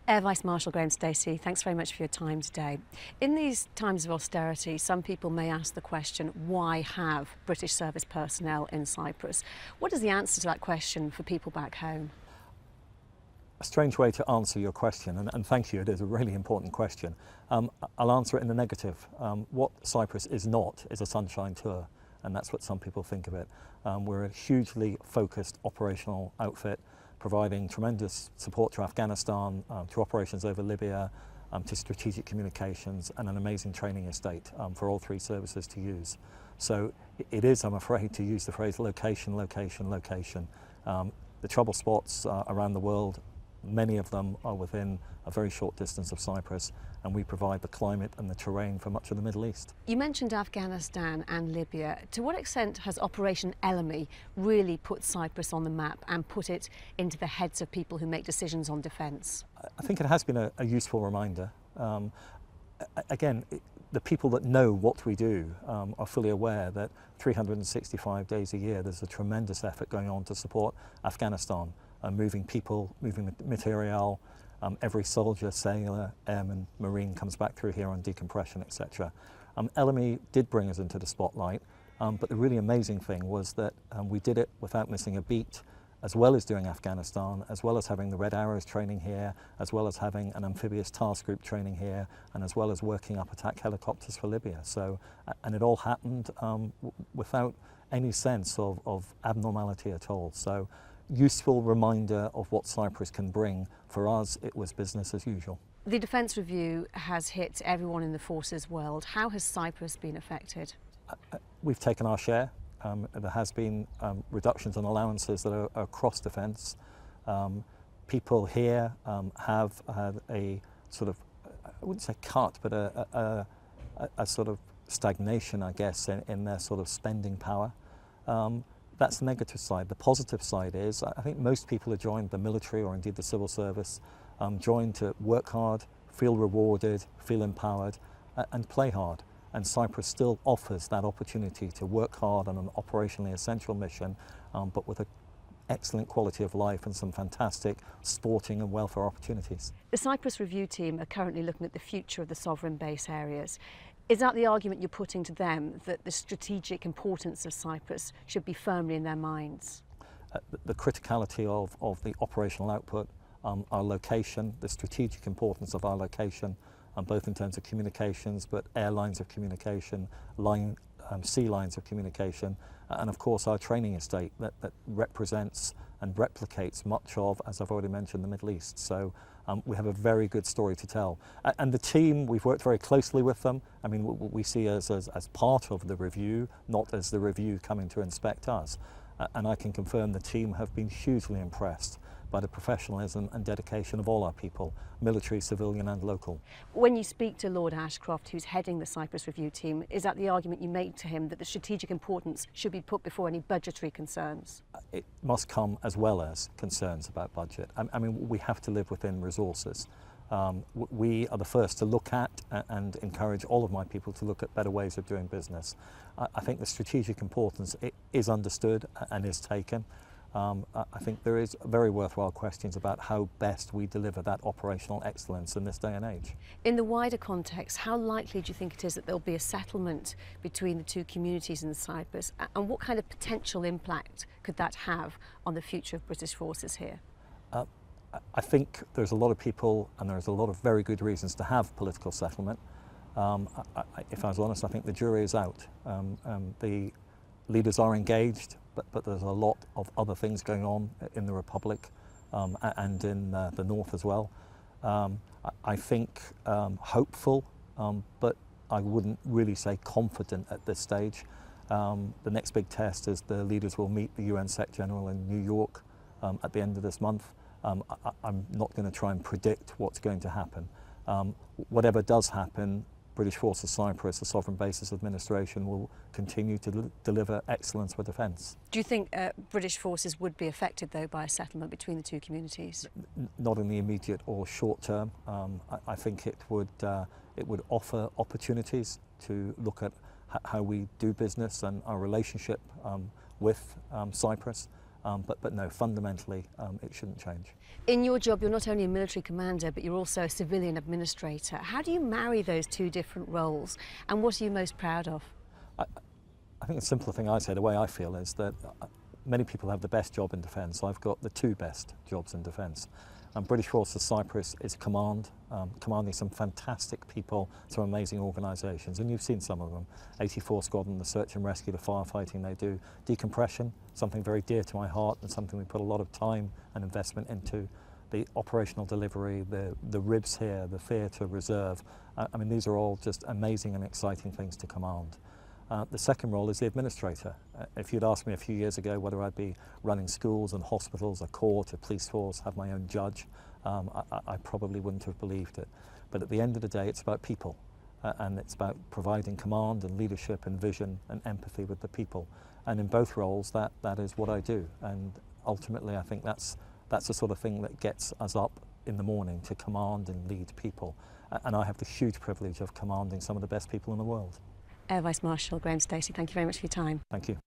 Air Vice Marshal Stacey, thanks very much for your time today. In these times of austerity, some people may ask the question, why have British service personnel in Cyprus? What is the answer to that question for people back home? A strange way to answer your question, and thank you, it is a really important question. I'll answer it in the negative. What Cyprus is not is a sunshine tour, and that's what some people think of it. We're a hugely focused operational outfit, providing tremendous support to Afghanistan, to operations over Libya, to strategic communications, and an amazing training estate for all three services to use. So it is, I'm afraid, to use the phrase location, location, location. The trouble spots around the world, many of them are within a very short distance of Cyprus, and we provide the climate and the terrain for much of the Middle East. You mentioned Afghanistan and Libya. To what extent has Operation Ellamy really put Cyprus on the map and put it into the heads of people who make decisions on defence? I think it has been a useful reminder. Again, the people that know what we do are fully aware that 365 days a year there's a tremendous effort going on to support Afghanistan, moving people, moving material. Every soldier, sailor, airman, marine comes back through here on decompression, etc. Ellamy did bring us into the spotlight, but the really amazing thing was that we did it without missing a beat, as well as doing Afghanistan, as well as having the Red Arrows training here, as well as having an amphibious task group training here, and as well as working up attack helicopters for Libya. So, and it all happened without any sense of abnormality at all. So, useful reminder of what Cyprus can bring. For us, it was business as usual. The Defence Review has hit everyone in the forces world. How has Cyprus been affected? We've taken our share. There has been reductions in allowances that are across defence. People here have had a sort of, I wouldn't say cut, but a sort of stagnation, I guess, in their sort of spending power. That's the negative side. The positive side is, I think most people who joined the military or indeed the civil service joined to work hard, feel rewarded, feel empowered, and play hard. And Cyprus still offers that opportunity to work hard on an operationally essential mission, but with an excellent quality of life and some fantastic sporting and welfare opportunities. The Cyprus Review team are currently looking at the future of the sovereign base areas. Is that the argument you're putting to them, that the strategic importance of Cyprus should be firmly in their minds? The criticality of the operational output, our location, the strategic importance of our location, both in terms of communications, but air lines of communication, sea lines of communication, and of course our training estate that represents and replicates much of, as I've already mentioned, the Middle East. So we have a very good story to tell. And the team, we've worked very closely with them. I mean, we see us as part of the review, not as the review coming to inspect us. And I can confirm the team have been hugely impressed by the professionalism and dedication of all our people, military, civilian and local. When you speak to Lord Ashcroft, who's heading the Cyprus Review team, is that the argument you make to him, that the strategic importance should be put before any budgetary concerns? It must come as well as concerns about budget. I mean, we have to live within resources. We are the first to look at and encourage all of my people to look at better ways of doing business. I think the strategic importance is understood and is taken. I think there is very worthwhile questions about how best we deliver that operational excellence in this day and age. In the wider context, how likely do you think it is that there'll be a settlement between the two communities in Cyprus, and what kind of potential impact could that have on the future of British forces here? I think there's a lot of people and there's a lot of very good reasons to have political settlement. If I was honest, I think the jury is out. The leaders are engaged, but there's a lot of other things going on in the Republic and in the North as well. I think hopeful, but I wouldn't really say confident at this stage. The next big test is the leaders will meet the UN Sec General in New York at the end of this month. I'm not going to try and predict what's going to happen. Whatever does happen, British Forces Cyprus, the Sovereign Bases Administration, will continue to deliver excellence for defence. Do you think British forces would be affected, though, by a settlement between the two communities? Not in the immediate or short term. I think it would offer opportunities to look at how we do business and our relationship with Cyprus. But no, fundamentally, it shouldn't change. In your job, you're not only a military commander, but you're also a civilian administrator. How do you marry those two different roles, and what are you most proud of? I think the simple thing I say, the way I feel, is that many people have the best job in defence. I've got the two best jobs in defence. British Forces Cyprus is command, commanding some fantastic people, some amazing organisations, and you've seen some of them. 84 Squadron, the search and rescue, the firefighting they do. Decompression, something very dear to my heart and something we put a lot of time and investment into. The operational delivery, the RIBs here, the theatre reserve. I mean, these are all just amazing and exciting things to command. The second role is the administrator. If you'd asked me a few years ago whether I'd be running schools and hospitals, a court, a police force, have my own judge, I probably wouldn't have believed it. But at the end of the day, it's about people, and it's about providing command and leadership and vision and empathy with the people. And in both roles, that is what I do. And ultimately, I think that's the sort of thing that gets us up in the morning, to command and lead people. And I have the huge privilege of commanding some of the best people in the world. Air Vice Marshal Stacey, thank you very much for your time. Thank you.